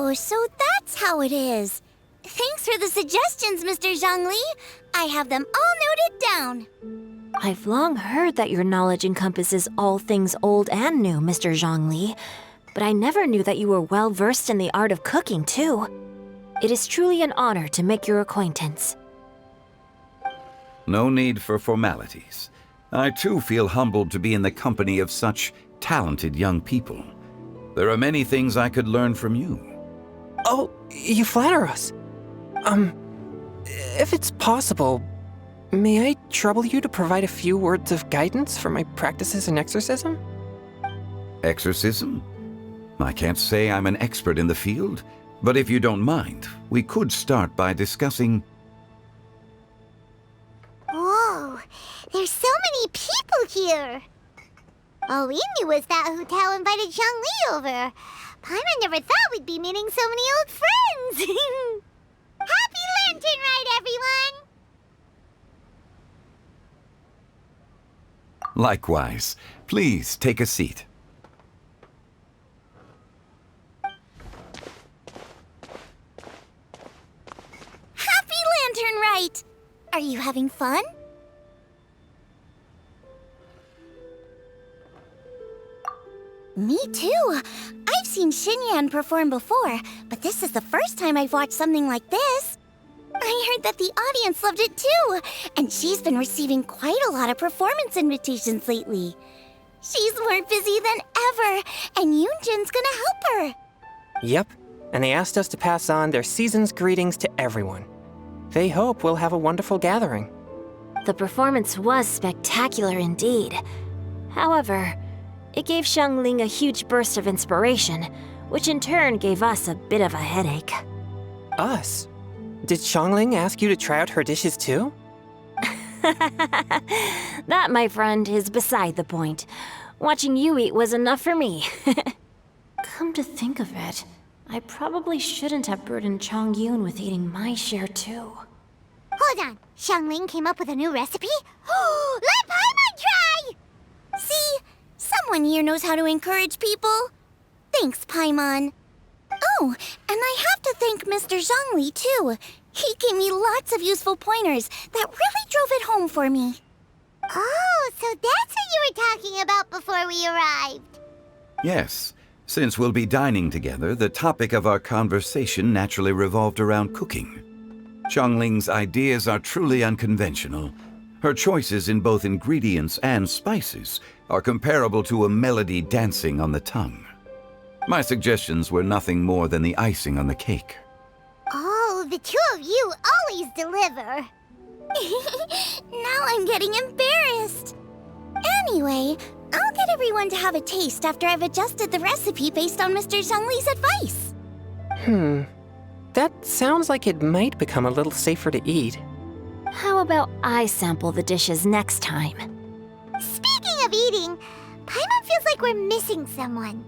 Oh, so that's how it is. Thanks for the suggestions, Mr. Zhongli. I have them all noted down. I've long heard that your knowledge encompasses all things old and new, Mr. Zhongli, but I never knew that you were well versed in the art of cooking, too. It is truly an honor to make your acquaintance. No need for formalities. I too feel humbled to be in the company of such talented young people. There are many things I could learn from you. Oh, you flatter us. If it's possible, may I trouble you to provide a few words of guidance for my practices in exorcism? Exorcism? I can't say I'm an expert in the field, but if you don't mind, we could start by discussing... Whoa, there's so many people here. All we knew was that Hu Tao invited Zhongli over. Paimon never thought we'd be meeting so many old friends. Happy Lantern Rite, everyone! Likewise. Please take a seat. Happy Lantern Rite! Are you having fun? Me too. I've seen Xinyan perform before, but this is the first time I've watched something like this. I heard that the audience loved it too, and she's been receiving quite a lot of performance invitations lately. She's more busy than ever, and Yoonjin's gonna help her. Yep, and they asked us to pass on their season's greetings to everyone. They hope we'll have a wonderful gathering. The performance was spectacular indeed. However, it gave Xiangling a huge burst of inspiration, which in turn gave us a bit of a headache. Us? Did Xiangling ask you to try out her dishes too? That, my friend, is beside the point. Watching you eat was enough for me. Come to think of it, I probably shouldn't have burdened Chongyun with eating my share too. Hold on, Xiangling came up with a new recipe? Let Paimon try! See? Someone here knows how to encourage people. Thanks, Paimon. Oh, and I have to thank Mr. Zhongli, too. He gave me lots of useful pointers that really drove it home for me. Oh, so that's what you were talking about before we arrived. Yes. Since we'll be dining together, the topic of our conversation naturally revolved around cooking. Xiangling's ideas are truly unconventional. Her choices in both ingredients and spices are comparable to a melody dancing on the tongue. My suggestions were nothing more than the icing on the cake. Oh, the two of you always deliver. Now I'm getting embarrassed. Anyway, I'll get everyone to have a taste after I've adjusted the recipe based on Mr. Zhongli's advice. That sounds like it might become a little safer to eat. How about I sample the dishes next time? Speaking of eating, Paimon feels like we're missing someone.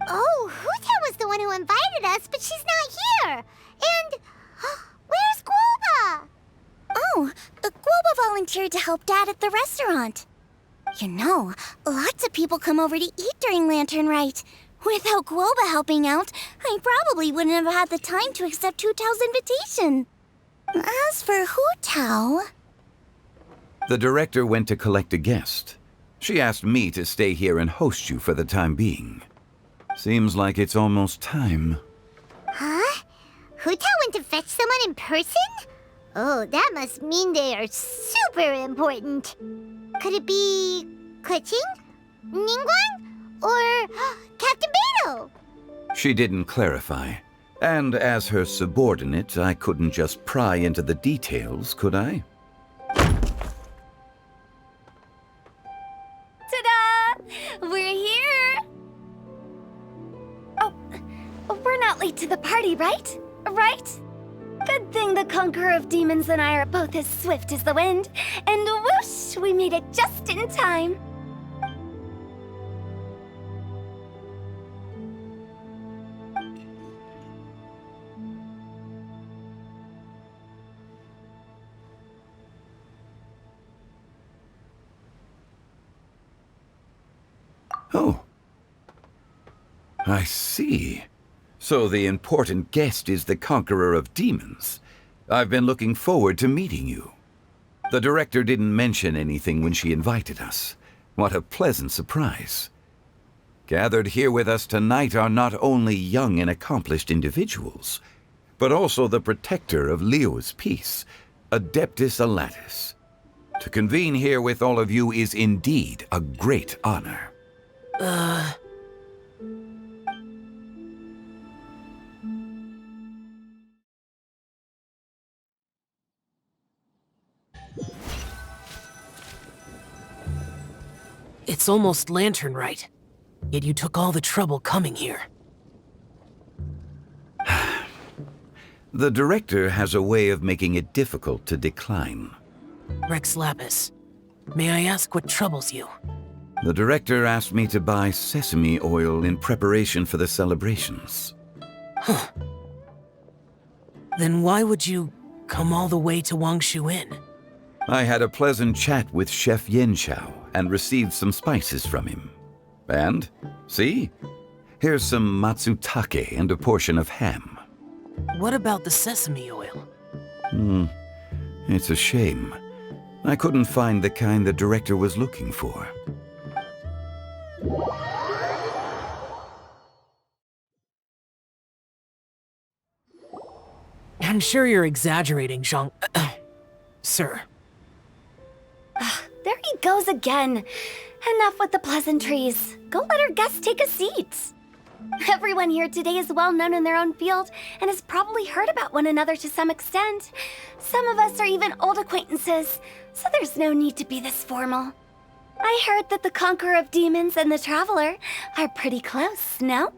Oh, Hu Tao was the one who invited us, but she's not here. And where's Guoba? Oh, Guoba volunteered to help Dad at the restaurant. You know, lots of people come over to eat during Lantern Rite. Without Guoba helping out, I probably wouldn't have had the time to accept Hu Tao's invitation. As for Hu Tao... The director went to collect a guest. She asked me to stay here and host you for the time being. Seems like it's almost time. Huh? Hu Tao went to fetch someone in person? Oh, that must mean they are super important. Could it be... Keqing? Ningguang? Or Captain Beidou? She didn't clarify. And as her subordinate, I couldn't just pry into the details, could I? Ta-da! We're here! Oh, we're not late to the party, right? Right? Good thing the Conqueror of Demons and I are both as swift as the wind. And whoosh, we made it just in time. Oh. I see. So the important guest is the Conqueror of Demons. I've been looking forward to meeting you. The director didn't mention anything when she invited us. What a pleasant surprise. Gathered here with us tonight are not only young and accomplished individuals, but also the protector of Leo's peace, Adeptus Alatus. To convene here with all of you is indeed a great honor. It's almost Lantern Rite, yet you took all the trouble coming here. The director has a way of making it difficult to decline. Rex Lapis, may I ask what troubles you? The director asked me to buy sesame oil in preparation for the celebrations. Huh. Then why would you come all the way to Wangshu Inn? I had a pleasant chat with Chef Yenchao and received some spices from him. And, see? Here's some matsutake and a portion of ham. What about the sesame oil? It's a shame. I couldn't find the kind the director was looking for. I'm sure you're exaggerating, Zhang... Sir. There he goes again. Enough with the pleasantries. Go let our guests take a seat. Everyone here today is well known in their own field and has probably heard about one another to some extent. Some of us are even old acquaintances, so there's no need to be this formal. I heard that the Conqueror of Demons and the Traveler are pretty close, no?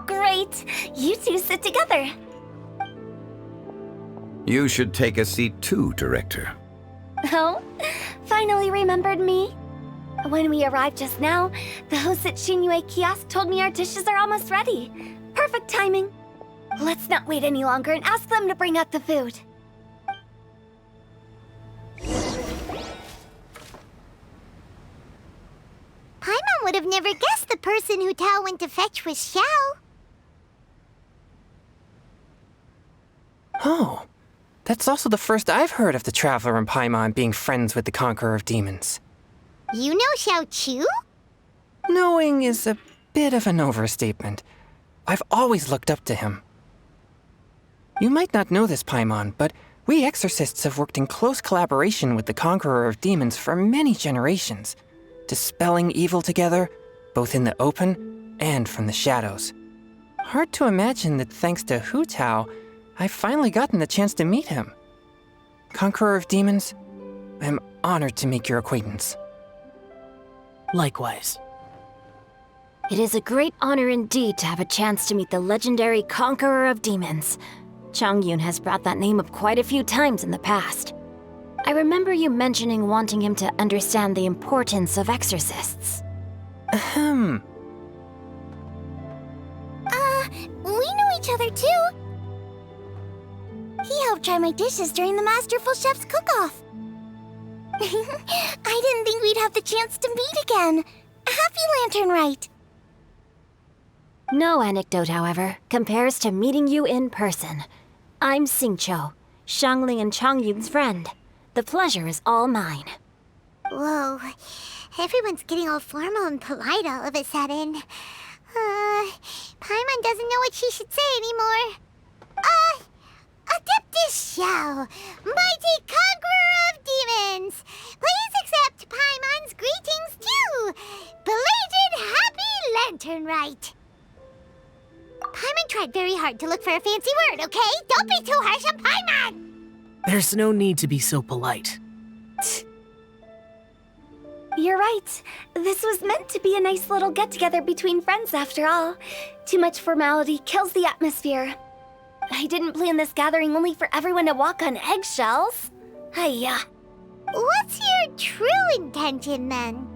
Great! You two sit together. You should take a seat too, Director. Oh, finally remembered me? When we arrived just now, the host at Xinyue Kiosk told me our dishes are almost ready. Perfect timing. Let's not wait any longer and ask them to bring out the food. Paimon would have never guessed the person who Tao went to fetch was Xiao. Oh, that's also the first I've heard of the Traveler and Paimon being friends with the Conqueror of Demons. You know Xiao Chu? Knowing is a bit of an overstatement. I've always looked up to him. You might not know this, Paimon, but we exorcists have worked in close collaboration with the Conqueror of Demons for many generations, dispelling evil together, both in the open and from the shadows. Hard to imagine that thanks to Hu Tao, I've finally gotten the chance to meet him. Conqueror of Demons, I'm honored to make your acquaintance. Likewise. It is a great honor indeed to have a chance to meet the legendary Conqueror of Demons. Changyun has brought that name up quite a few times in the past. I remember you mentioning wanting him to understand the importance of exorcists. Ahem. We know each other too. He helped try my dishes during the Masterful Chef's cook-off. I didn't think we'd have the chance to meet again. Happy Lantern Rite. No anecdote, however, compares to meeting you in person. I'm Xingqiu, Shangling and Changyun's friend. The pleasure is all mine. Whoa, everyone's getting all formal and polite all of a sudden. Paimon doesn't know what she should say anymore. Adeptus Xiao, mighty conqueror of demons, please accept Paimon's greetings too. Belated Happy Lantern Rite. Paimon tried very hard to look for a fancy word, okay? Don't be too harsh on Paimon! There's no need to be so polite. You're right. This was meant to be a nice little get-together between friends after all. Too much formality kills the atmosphere. I didn't plan this gathering only for everyone to walk on eggshells. Hiya. What's your true intention then?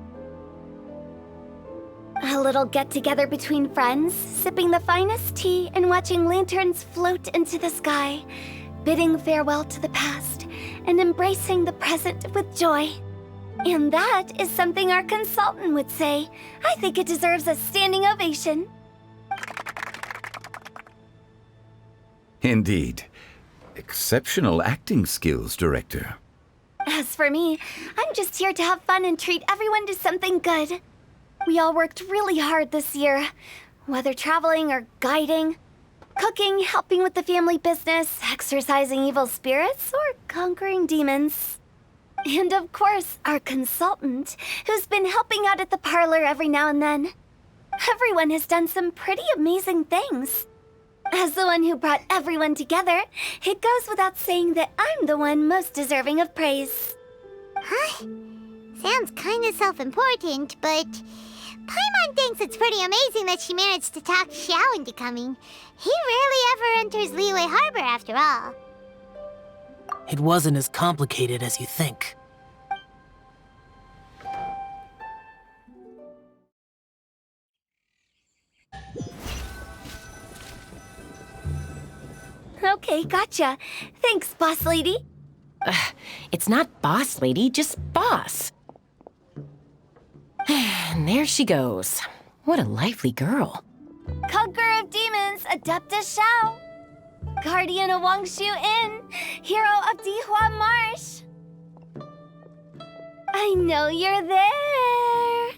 A little get-together between friends, sipping the finest tea and watching lanterns float into the sky, bidding farewell to the past and embracing the present with joy. And that is something our consultant would say. I think it deserves a standing ovation. Indeed. Exceptional acting skills, Director. As for me, I'm just here to have fun and treat everyone to something good. We all worked really hard this year, whether traveling or guiding, cooking, helping with the family business, exorcising evil spirits, or conquering demons. And of course, our consultant, who's been helping out at the parlor every now and then. Everyone has done some pretty amazing things. As the one who brought everyone together, it goes without saying that I'm the one most deserving of praise. Huh? Sounds kinda self-important, but Paimon thinks it's pretty amazing that she managed to talk Xiao into coming. He rarely ever enters Liyue Harbor after all. It wasn't as complicated as you think. Okay, gotcha. Thanks, boss lady. It's not boss lady, just boss. And there she goes. What a lively girl. Conqueror of demons, Adeptus Xiao. Guardian of Wangshu Inn, hero of Dihua Marsh. I know you're there.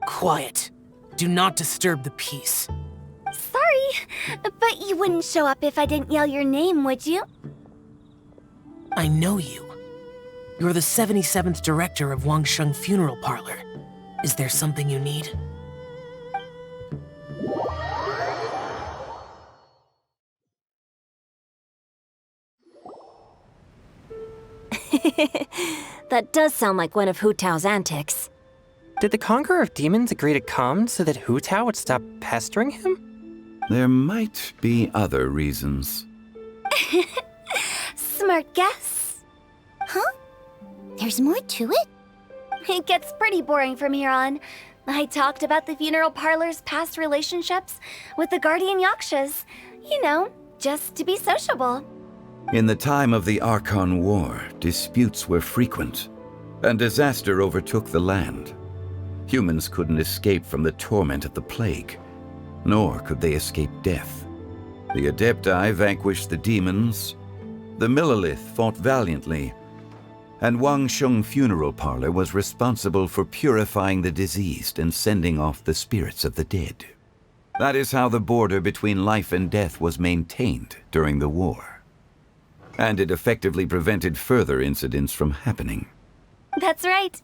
Quiet. Do not disturb the peace. Sorry, but you wouldn't show up if I didn't yell your name, would you? I know you. You're the 77th director of Wangsheng Funeral Parlor. Is there something you need? That does sound like one of Hu Tao's antics. Did the Conqueror of Demons agree to come so that Hu Tao would stop pestering him? There might be other reasons. Smart guess. Huh? There's more to it? It gets pretty boring from here on. I talked about the funeral parlor's past relationships with the guardian yakshas. You know, just to be sociable. In the time of the Archon War, disputes were frequent, and disaster overtook the land. Humans couldn't escape from the torment of the plague, nor could they escape death. The Adepti vanquished the demons, the Millelith fought valiantly, and Wangsheng Funeral Parlor was responsible for purifying the diseased and sending off the spirits of the dead. That is how the border between life and death was maintained during the war. And it effectively prevented further incidents from happening. That's right.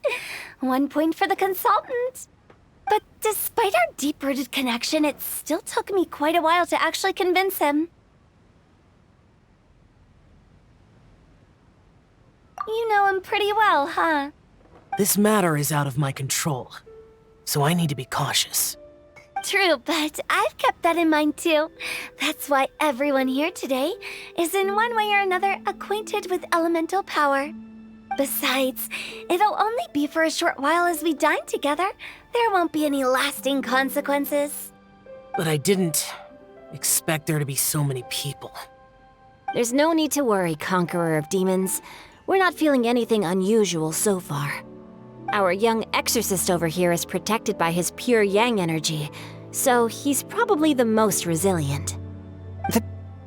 1 point for the consultant. But despite our deep-rooted connection, it still took me quite a while to actually convince him. You know him pretty well, huh? This matter is out of my control, so I need to be cautious. True, but I've kept that in mind too. That's why everyone here today is in one way or another acquainted with elemental power. Besides, it'll only be for a short while as we dine together. There won't be any lasting consequences. But I didn't expect there to be so many people. There's no need to worry, Conqueror of Demons. We're not feeling anything unusual so far. Our young exorcist over here is protected by his pure yang energy, so he's probably the most resilient.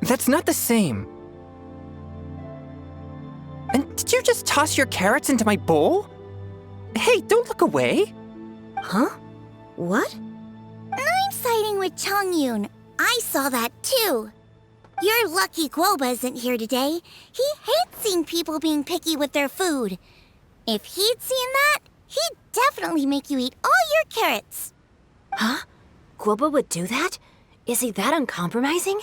That's not the same. And did you just toss your carrots into my bowl? Hey, don't look away. Huh? What? I'm siding with Chongyun. I saw that too. You're lucky Guoba isn't here today. He hates seeing people being picky with their food. If he'd seen that, he'd definitely make you eat all your carrots. Huh? Guoba would do that? Is he that uncompromising?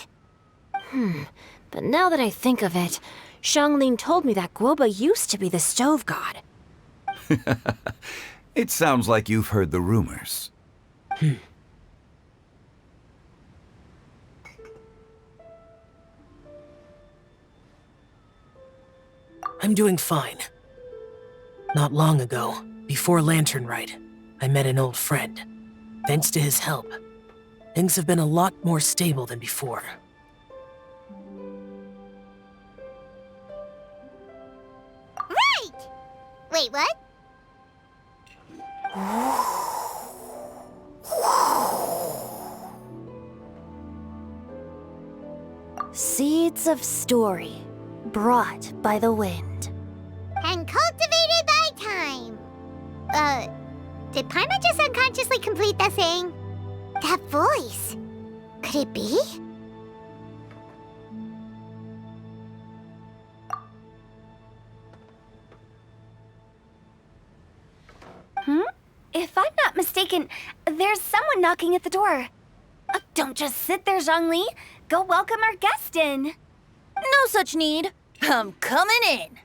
But now that I think of it, Xianglin told me that Guoba used to be the stove god. It sounds like you've heard the rumors. I'm doing fine. Not long ago, before Lantern Rite, I met an old friend. Thanks to his help, things have been a lot more stable than before. Wait, what? Seeds of story, brought by the wind. And cultivated by time. Did Paimon just unconsciously complete that saying? That voice. Could it be? If I'm not mistaken, there's someone knocking at the door. Don't just sit there, Zhongli. Go welcome our guest in. No such need. I'm coming in.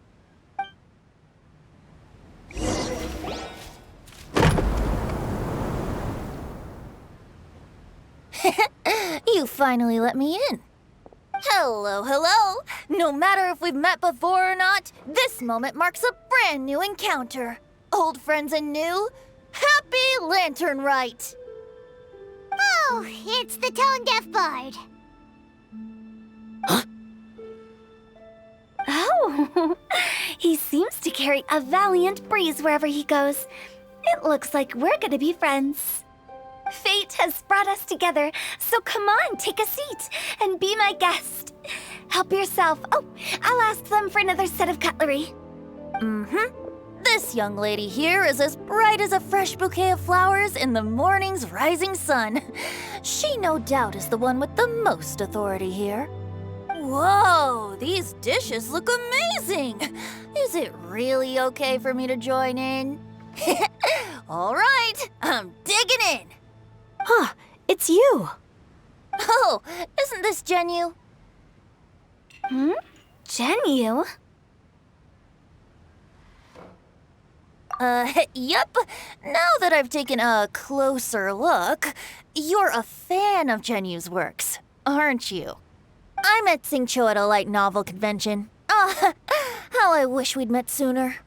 You finally let me in. Hello, hello. No matter if we've met before or not, this moment marks a brand new encounter. Old friends and new, happy Lantern Rite. Oh, it's the tone-deaf bard. Oh, he seems to carry a valiant breeze wherever he goes. It looks like we're gonna be friends. Fate has brought us together, so come on, take a seat and be my guest. Help yourself. Oh, I'll ask them for another set of cutlery. This young lady here is as bright as a fresh bouquet of flowers in the morning's rising sun. She no doubt is the one with the most authority here. Whoa, these dishes look amazing! Is it really okay for me to join in? All right, I'm digging in. Huh, it's you. Oh, isn't this Genu? Genu? Yup. Now that I've taken a closer look, you're a fan of Genu's works, aren't you? I met Xingqiu at a light novel convention. Ah, how I wish we'd met sooner.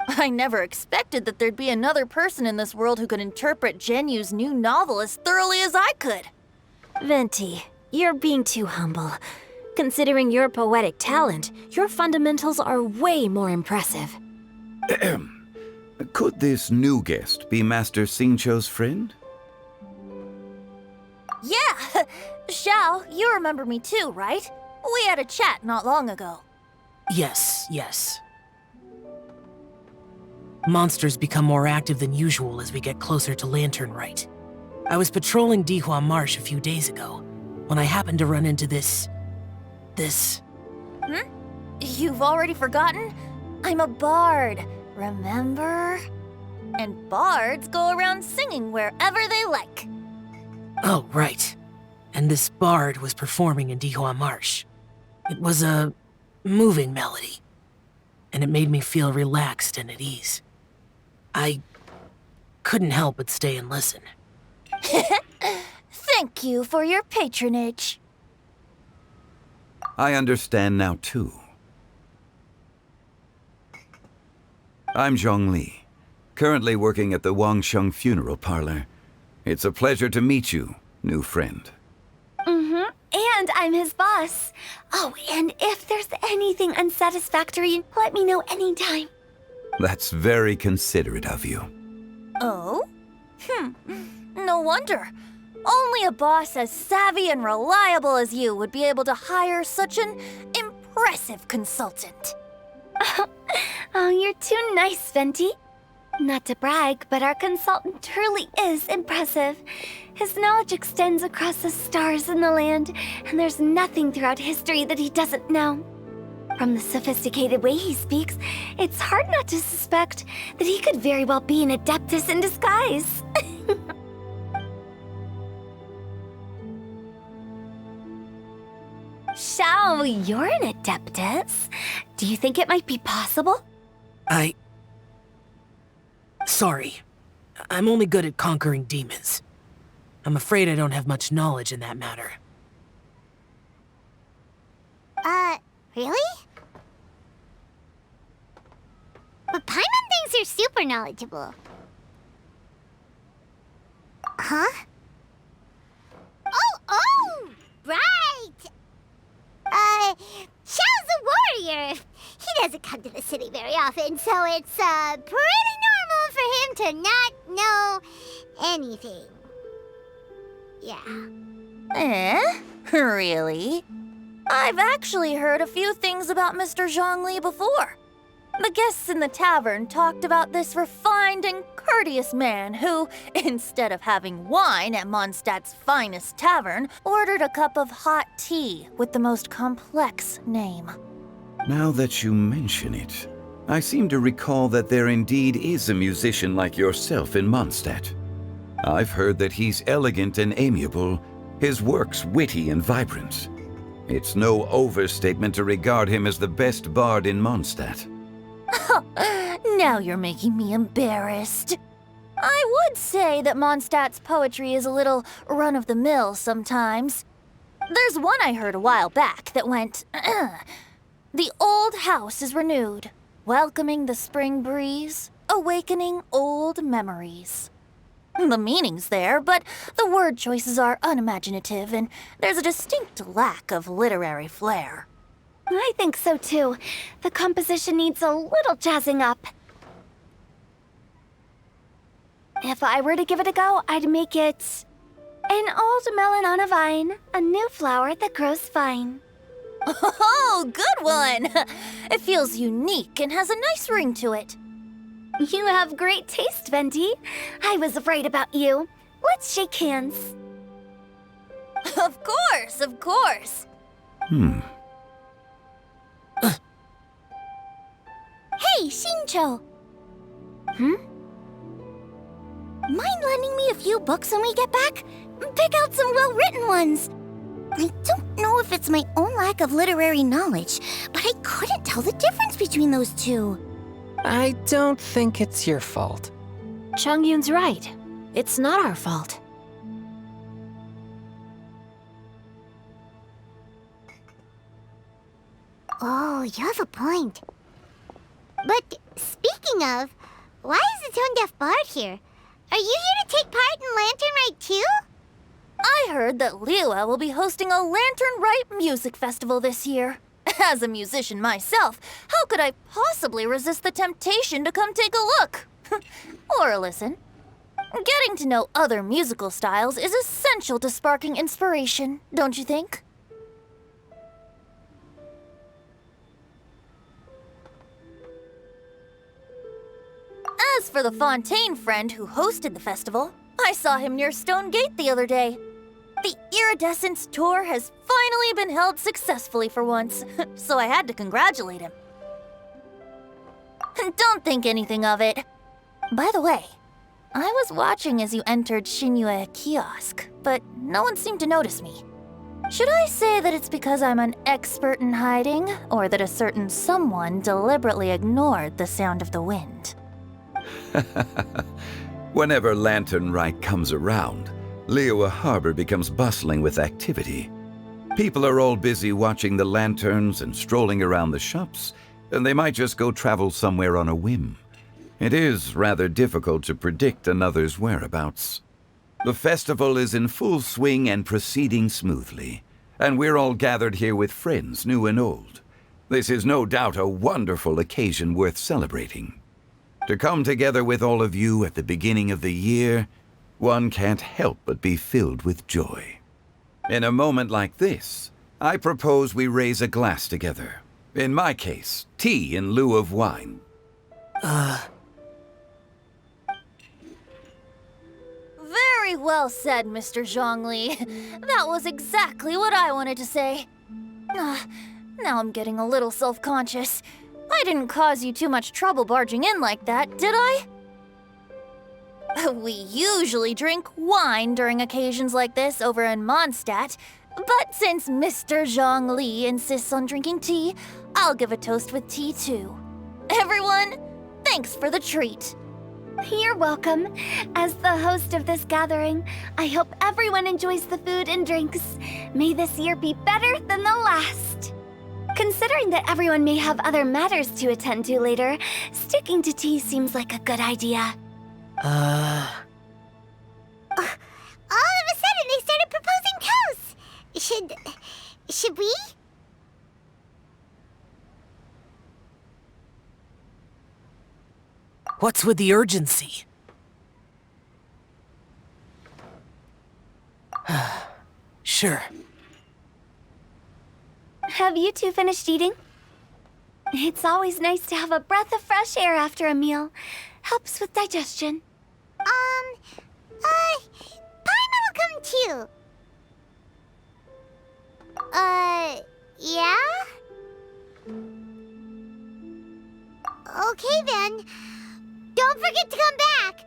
I never expected that there'd be another person in this world who could interpret Genu's new novel as thoroughly as I could. Venti, you're being too humble. Considering your poetic talent, your fundamentals are way more impressive. Could this new guest be Master Xingqiu's friend? Yeah! Xiao, you remember me too, right? We had a chat not long ago. Yes, yes. Monsters become more active than usual as we get closer to Lantern Rite. I was patrolling Dihua Marsh a few days ago when I happened to run into this... You've already forgotten? I'm a bard, remember? And bards go around singing wherever they like. Oh, right. And this bard was performing in Dihua Marsh. It was a moving melody, and it made me feel relaxed and at ease. I couldn't help but stay and listen. Thank you for your patronage. I understand now, too. I'm Zhongli, currently working at the Wangsheng Funeral Parlor. It's a pleasure to meet you, new friend. And I'm his boss. Oh, and if there's anything unsatisfactory, let me know anytime. That's very considerate of you. Oh? No wonder. Only a boss as savvy and reliable as you would be able to hire such an impressive consultant. Oh, you're too nice, Venti. Not to brag, but our consultant truly is impressive. His knowledge extends across the stars and the land, and there's nothing throughout history that he doesn't know. From the sophisticated way he speaks, it's hard not to suspect that he could very well be an adeptus in disguise. Xiao, you're an adeptus. Do you think it might be possible? Sorry. I'm only good at conquering demons. I'm afraid I don't have much knowledge in that matter. Really? But Paimon thinks you're super knowledgeable. Huh? Oh, right! Xiao's a warrior. He He doesn't come to the city very often, so it's pretty normal for him to not know anything. Yeah. Eh? Really? I've actually heard a few things about Mr. Zhongli before. The guests in the tavern talked about this refined and courteous man who, instead of having wine at Mondstadt's finest tavern, ordered a cup of hot tea with the most complex name. Now that you mention it, I seem to recall that there indeed is a musician like yourself in Mondstadt. I've heard that he's elegant and amiable, his works witty and vibrant. It's no overstatement to regard him as the best bard in Mondstadt. Now you're making me embarrassed. I would say that Mondstadt's poetry is a little run-of-the-mill sometimes. There's one I heard a while back that went, "The old house is renewed, welcoming the spring breeze, awakening old memories." The meaning's there, but the word choices are unimaginative, and there's a distinct lack of literary flair. I think so too. The composition needs a little jazzing up. If I were to give it a go, I'd make it an old melon on a vine, a new flower that grows fine. Oh, good one! It feels unique and has a nice ring to it. You have great taste, Venti. I was right about you. Let's shake hands. Of course, of course. Hey, Shincho! Mind lending me a few books when we get back? Pick out some well-written ones. I don't know if it's my own lack of literary knowledge, but I couldn't tell the difference between those two. I don't think it's your fault. Chongyun's right. It's not our fault. Oh, you have a point. But speaking of, why is the tone-deaf bard here? Are you here to take part in Lantern Rite too? I heard that Liyue will be hosting a Lantern Rite music festival this year. As a musician myself, how could I possibly resist the temptation to come take a look? Or listen. Getting to know other musical styles is essential to sparking inspiration, don't you think? As for the Fontaine friend who hosted the festival, I saw him near Stone Gate the other day. The Iridescence tour has finally been held successfully for once, so I had to congratulate him. Don't think anything of it. By the way, I was watching as you entered Shinyue Kiosk, but no one seemed to notice me. Should I say that it's because I'm an expert in hiding, or that a certain someone deliberately ignored the sound of the wind? Whenever Lantern Rite comes around, Liyue Harbor becomes bustling with activity. People are all busy watching the lanterns and strolling around the shops, and they might just go travel somewhere on a whim. It is rather difficult to predict another's whereabouts. The festival is in full swing and proceeding smoothly, and we're all gathered here with friends, new and old. This is no doubt a wonderful occasion worth celebrating. To come together with all of you at the beginning of the year, one can't help but be filled with joy. In a moment like this, I propose we raise a glass together. In my case, tea in lieu of wine. Very well said, Mr. Zhongli. That was exactly what I wanted to say. Now I'm getting a little self-conscious. I didn't cause you too much trouble barging in like that, did I? We usually drink wine during occasions like this over in Mondstadt, but since Mr. Zhongli insists on drinking tea, I'll give a toast with tea too. Everyone, thanks for the treat. You're welcome. As the host of this gathering, I hope everyone enjoys the food and drinks. May this year be better than the last. Considering that everyone may have other matters to attend to later, sticking to tea seems like a good idea. All of a sudden, they started proposing toasts. Should we? What's with the urgency? Sure. Have you two finished eating? It's always nice to have a breath of fresh air after a meal. Helps with digestion. Paimon will come too. Yeah? Okay then. Don't forget to come back.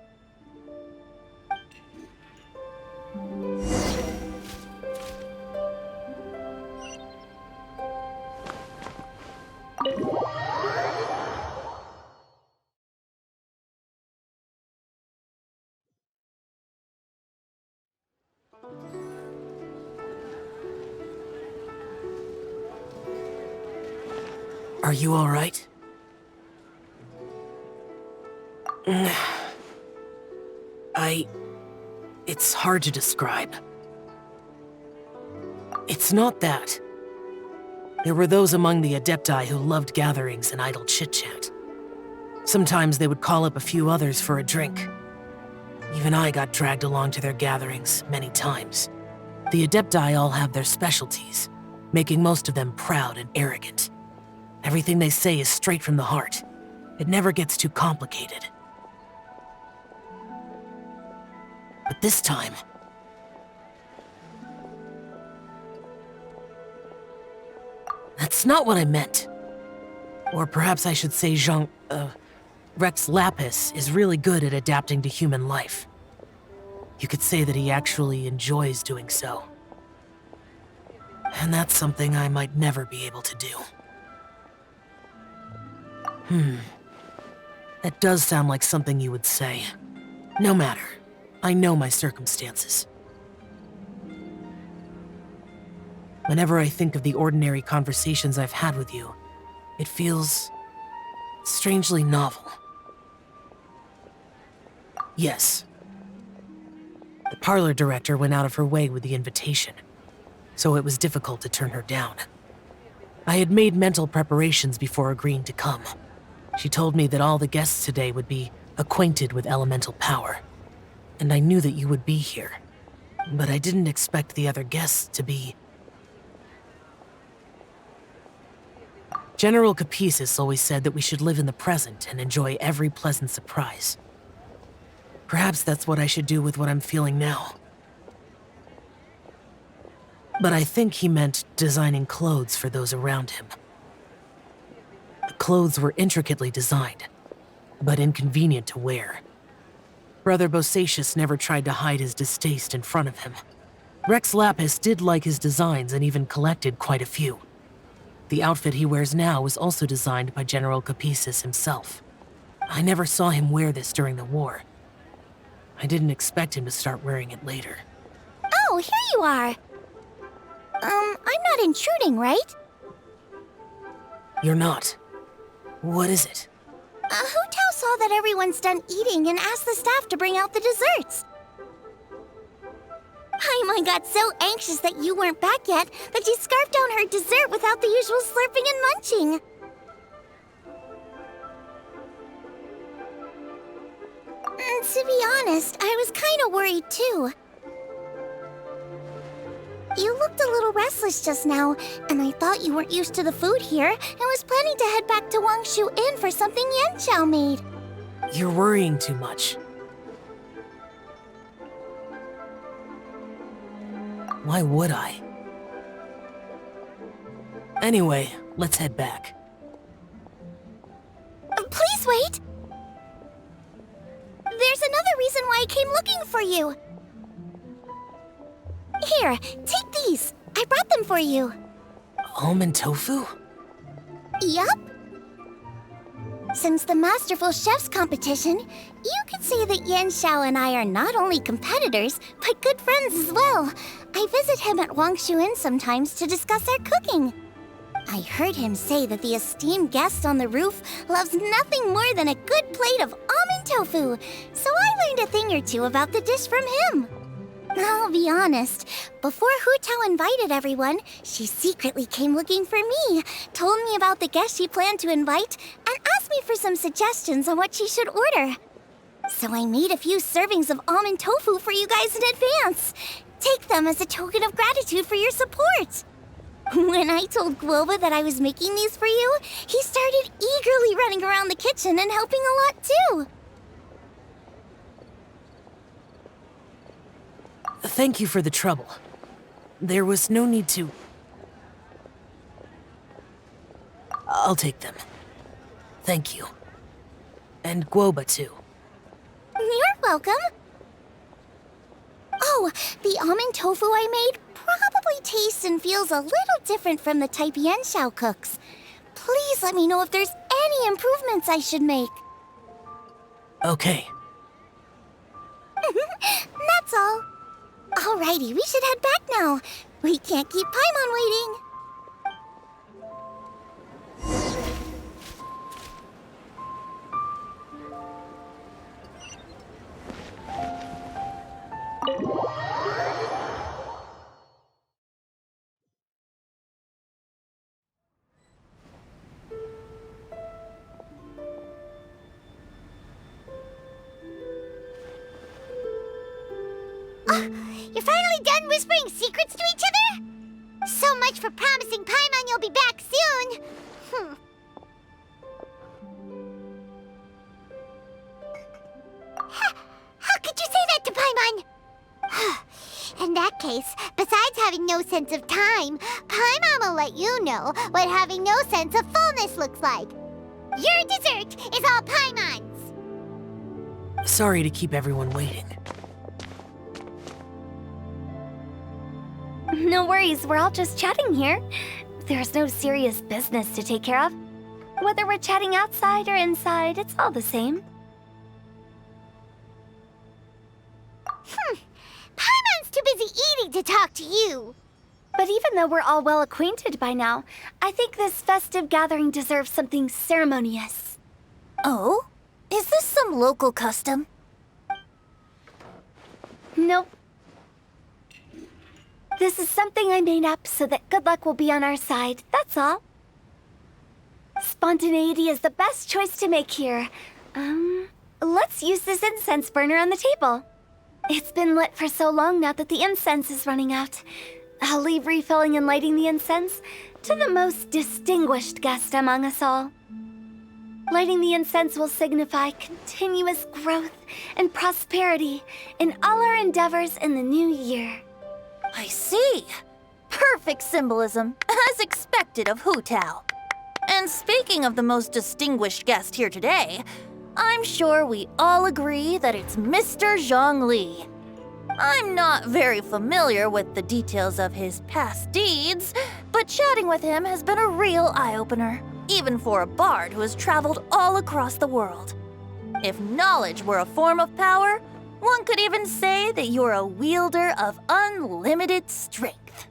Are you all right? It's hard to describe. It's not that. There were those among the Adepti who loved gatherings and idle chit-chat. Sometimes they would call up a few others for a drink. Even I got dragged along to their gatherings many times. The Adepti all have their specialties, making most of them proud and arrogant. Everything they say is straight from the heart. It never gets too complicated. But this time... That's not what I meant. Or perhaps I should say Rex Lapis is really good at adapting to human life. You could say that he actually enjoys doing so. And that's something I might never be able to do. That does sound like something you would say. No matter. I know my circumstances. Whenever I think of the ordinary conversations I've had with you, it feels strangely novel. Yes. The parlor director went out of her way with the invitation, so it was difficult to turn her down. I had made mental preparations before agreeing to come. She told me that all the guests today would be acquainted with elemental power, and I knew that you would be here. But I didn't expect the other guests to be... General Capisis always said that we should live in the present and enjoy every pleasant surprise. Perhaps that's what I should do with what I'm feeling now. But I think he meant designing clothes for those around him. The clothes were intricately designed, but inconvenient to wear. Brother Bosacius never tried to hide his distaste in front of him. Rex Lapis did like his designs and even collected quite a few. The outfit he wears now was also designed by General Capisis himself. I never saw him wear this during the war. I didn't expect him to start wearing it later. Oh, here you are. I'm not intruding, right? You're not. What is it? Hu Tao saw that everyone's done eating and asked the staff to bring out the desserts. Paimon got so anxious that you weren't back yet that she scarfed down her dessert without the usual slurping and munching. To be honest, I was kind of worried too. You looked a little restless just now, and I thought you weren't used to the food here and was planning to head back to Wangshu Inn for something Yanqiao made. You're worrying too much. Why would I? Anyway, let's head back. Please wait! There's another reason why I came looking for you. Here, take these. I brought them for you. Almond tofu? Yup. Since the Masterful Chef's competition, you could say that Yanqiao and I are not only competitors, but good friends as well. I visit him at Wangshu Inn sometimes to discuss our cooking. I heard him say that the esteemed guest on the roof loves nothing more than a good plate of almond tofu, so I learned a thing or two about the dish from him. I'll be honest. Before Hu Tao invited everyone, she secretly came looking for me, told me about the guests she planned to invite, and asked me for some suggestions on what she should order. So I made a few servings of almond tofu for you guys in advance. Take them as a token of gratitude for your support. When I told Guoba that I was making these for you, he started eagerly running around the kitchen and helping a lot too. Thank you for the trouble. There was no need to... I'll take them. Thank you. And Guoba too. You're welcome. Oh, the almond tofu I made probably tastes and feels a little different from the type Yanxiao cooks. Please let me know if there's any improvements I should make. Okay. That's all. Alrighty, we should head back now. We can't keep Paimon waiting. You're finally done whispering secrets to each other? So much for promising Paimon you'll be back soon. How could you say that to Paimon? In that case, besides having no sense of time, Paimon will let you know what having no sense of fullness looks like. Your dessert is all Paimon's. Sorry to keep everyone waiting. No worries, we're all just chatting here. There's no serious business to take care of. Whether we're chatting outside or inside, it's all the same. Paimon's too busy eating to talk to you. But even though we're all well acquainted by now, I think this festive gathering deserves something ceremonious. Oh? Is this some local custom? Nope. This is something I made up so that good luck will be on our side, that's all. Spontaneity is the best choice to make here. Let's use this incense burner on the table. It's been lit for so long now that the incense is running out. I'll leave refilling and lighting the incense to the most distinguished guest among us all. Lighting the incense will signify continuous growth and prosperity in all our endeavors in the new year. I see. Perfect symbolism, as expected of Hu Tao. And speaking of the most distinguished guest here today, I'm sure we all agree that it's Mr. Zhongli. I'm not very familiar with the details of his past deeds, but chatting with him has been a real eye-opener, even for a bard who has traveled all across the world. If knowledge were a form of power, one could even say that you're a wielder of unlimited strength.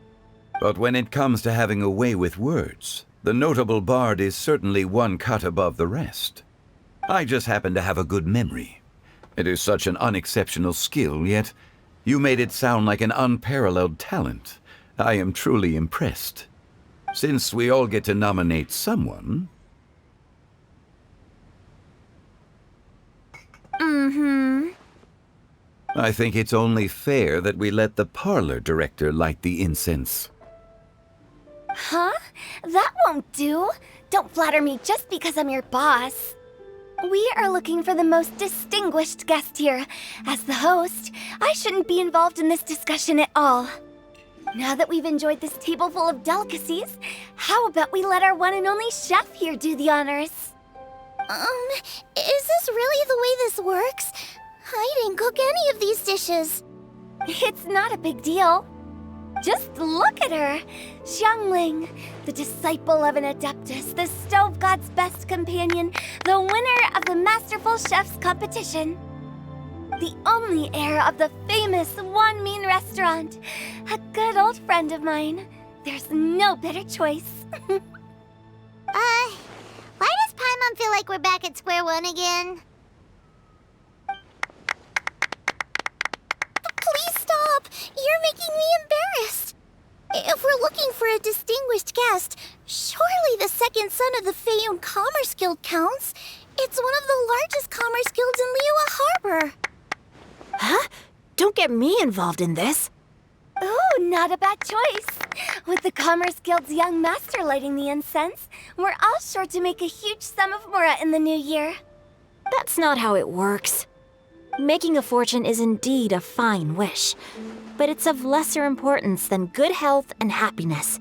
But when it comes to having a way with words, the notable bard is certainly one cut above the rest. I just happen to have a good memory. It is such an unexceptional skill, yet you made it sound like an unparalleled talent. I am truly impressed. Since we all get to nominate someone... I think it's only fair that we let the parlor director light the incense. Huh? That won't do. Don't flatter me just because I'm your boss. We are looking for the most distinguished guest here. As the host, I shouldn't be involved in this discussion at all. Now that we've enjoyed this table full of delicacies, how about we let our one and only chef here do the honors? Is this really the way this works? I didn't cook any of these dishes. It's not a big deal. Just look at her! Xiangling, the disciple of an Adeptus, the Stove God's best companion, the winner of the Masterful Chef's competition. The only heir of the famous Wanmin restaurant. A good old friend of mine. There's no better choice. Why does Paimon feel like we're back at square one again? Please stop! we're looking for a distinguished guest, surely the second son of the Fayoum Commerce Guild counts. It's one of the largest commerce guilds in Liyue Harbor. Huh? Don't get me involved in this. Ooh, not a bad choice. With the Commerce Guild's young master lighting the incense, we're all sure to make a huge sum of mora in the new year. That's not how it works. Making a fortune is indeed a fine wish, but it's of lesser importance than good health and happiness.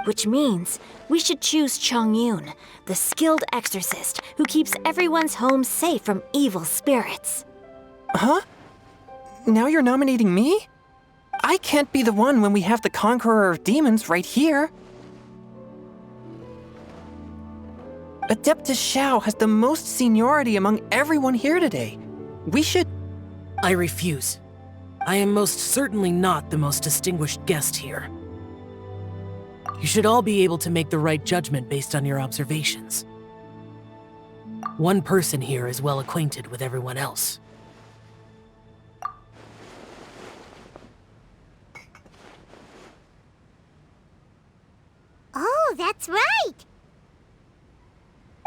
Which means we should choose Chongyun, the skilled exorcist who keeps everyone's home safe from evil spirits. Huh? Now you're nominating me? I can't be the one when we have the Conqueror of Demons right here. Adeptus Xiao has the most seniority among everyone here today. We should... I refuse. I am most certainly not the most distinguished guest here. You should all be able to make the right judgment based on your observations. One person here is well acquainted with everyone else. Oh, that's right!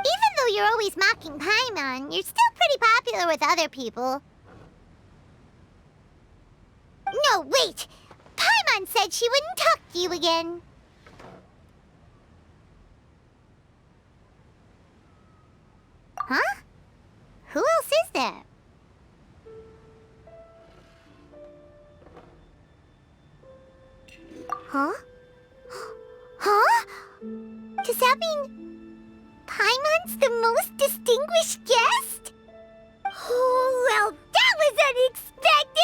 Even though you're always mocking Paimon, you're still pretty popular with other people. No, wait! Paimon said she wouldn't talk to you again. Huh? Who else is there? Huh? Huh? Does that mean Paimon's the most distinguished guest? Oh, well, that was unexpected!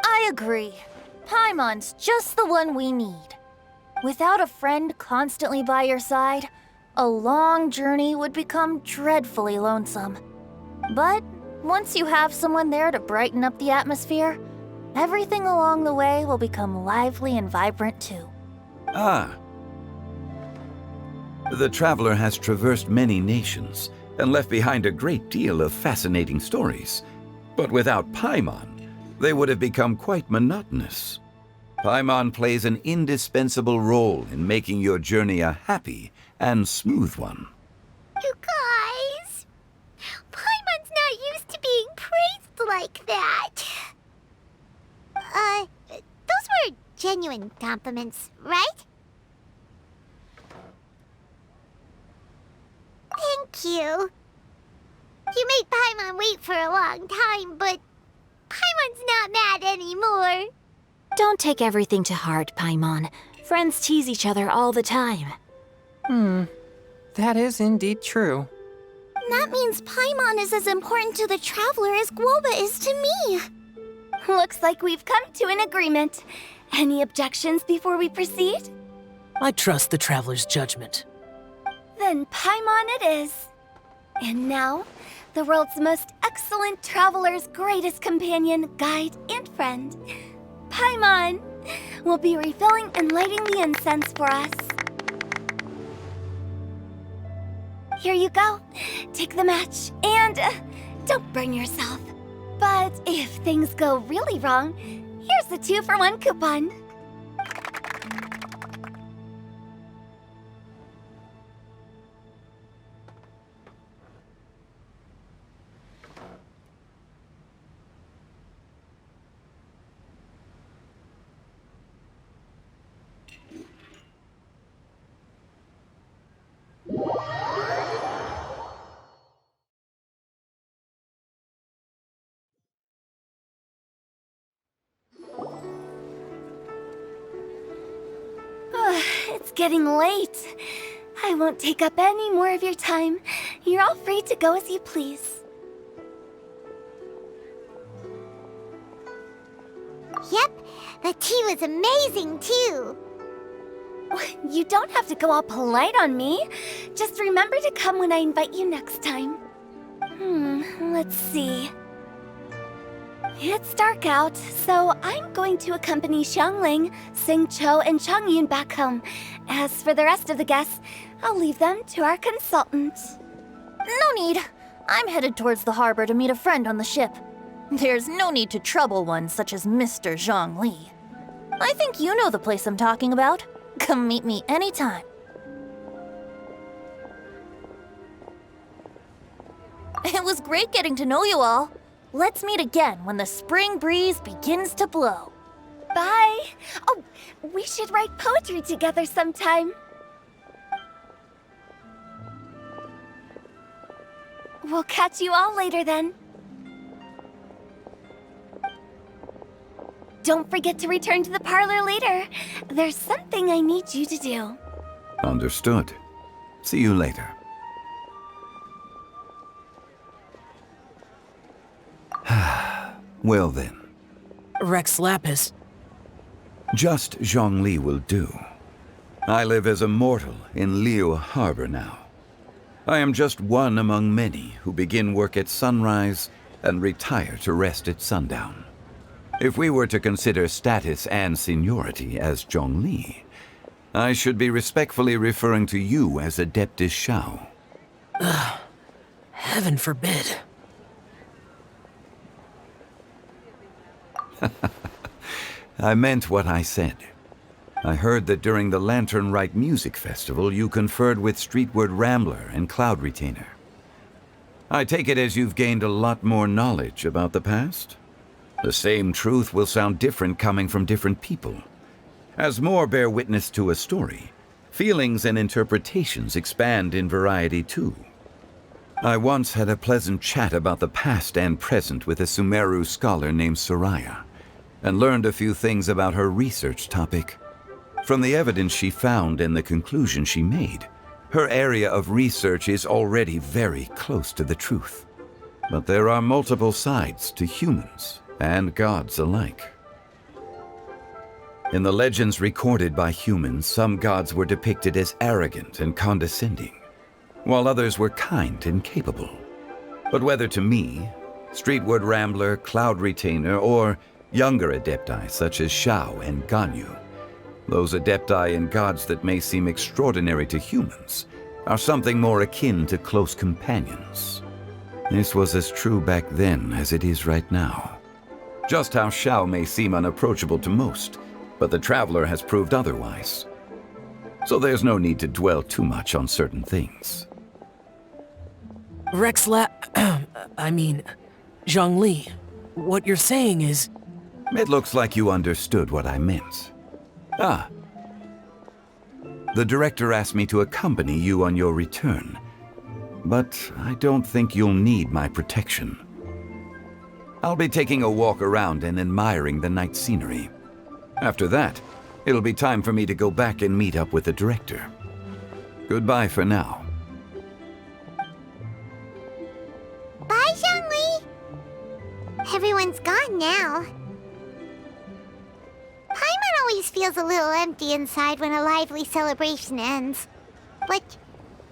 I agree. Paimon's just the one we need. Without a friend constantly by your side, a long journey would become dreadfully lonesome. But once you have someone there to brighten up the atmosphere, everything along the way will become lively and vibrant too. Ah. The traveler has traversed many nations and left behind a great deal of fascinating stories. But without Paimon, they would have become quite monotonous. Paimon plays an indispensable role in making your journey a happy and smooth one. You guys, Paimon's not used to being praised like that. Those were genuine compliments, right? Thank you. You made Paimon wait for a long time, but Paimon's not mad anymore. Don't take everything to heart, Paimon. Friends tease each other all the time. That is indeed true. That means Paimon is as important to the traveler as Guoba is to me. Looks like we've come to an agreement. Any objections before we proceed? I trust the traveler's judgment. Then Paimon it is. And now, the world's most excellent traveler's greatest companion, guide, and friend, Paimon, will be refilling and lighting the incense for us. Here you go. Take the match, and don't burn yourself. But if things go really wrong, here's the 2-for-1 coupon. It's getting late. I won't take up any more of your time. You're all free to go as you please. Yep, the tea was amazing too. You don't have to go all polite on me. Just remember to come when I invite you next time. Let's see. It's dark out, so I'm going to accompany Xiangling, Xingqiu, and Chongyun back home. As for the rest of the guests, I'll leave them to our consultant. No need. I'm headed towards the harbor to meet a friend on the ship. There's no need to trouble one such as Mr. Zhongli. I think you know the place I'm talking about. Come meet me anytime. It was great getting to know you all. Let's meet again when the spring breeze begins to blow. Bye. Oh, we should write poetry together sometime. We'll catch you all later then. Don't forget to return to the parlor later. There's something I need you to do. Understood. See you later. Well then. Rex Lapis. Just Zhongli will do. I live as a mortal in Liu Harbor now. I am just one among many who begin work at sunrise and retire to rest at sundown. If we were to consider status and seniority as Zhongli, I should be respectfully referring to you as Adeptus Shao. Heaven forbid. I meant what I said. I heard that during the Lantern Rite music festival you conferred with Streetward Rambler and Cloud Retainer. I take it as you've gained a lot more knowledge about the past? The same truth will sound different coming from different people. As more bear witness to a story, feelings and interpretations expand in variety too. I once had a pleasant chat about the past and present with a Sumeru scholar named Soraya, and learned a few things about her research topic. From the evidence she found and the conclusion she made, her area of research is already very close to the truth. But there are multiple sides to humans and gods alike. In the legends recorded by humans, some gods were depicted as arrogant and condescending, while others were kind and capable. But whether to me, Streetward Rambler, Cloud Retainer, or younger adepti such as Shao and Ganyu, those adepti and gods that may seem extraordinary to humans are something more akin to close companions. This was as true back then as it is right now. Just how Shao may seem unapproachable to most, but the Traveler has proved otherwise. So there's no need to dwell too much on certain things. Zhongli, what you're saying is... It looks like you understood what I meant. Ah. The director asked me to accompany you on your return, but I don't think you'll need my protection. I'll be taking a walk around and admiring the night scenery. After that, it'll be time for me to go back and meet up with the director. Goodbye for now. Bye, Zhongli! Everyone's gone now. Paimon always feels a little empty inside when a lively celebration ends. But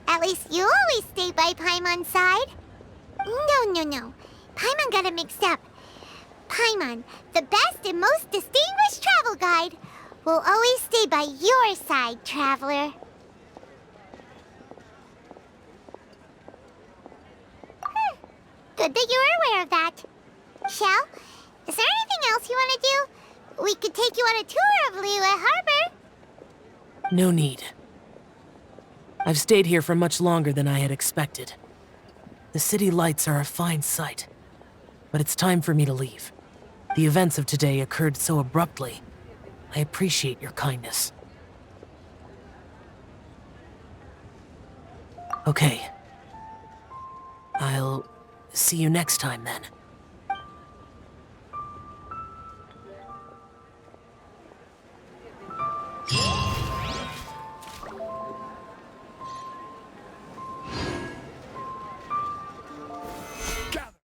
at least you always stay by Paimon's side. No. Paimon got it mixed up. Paimon, the best and most distinguished travel guide, will always stay by your side, Traveler. Good that you were aware of that. Shell, is there anything else you want to do? We could take you on a tour of Liyue Harbor. No need. I've stayed here for much longer than I had expected. The city lights are a fine sight, but it's time for me to leave. The events of today occurred so abruptly. I appreciate your kindness. Okay. I'll see you next time then.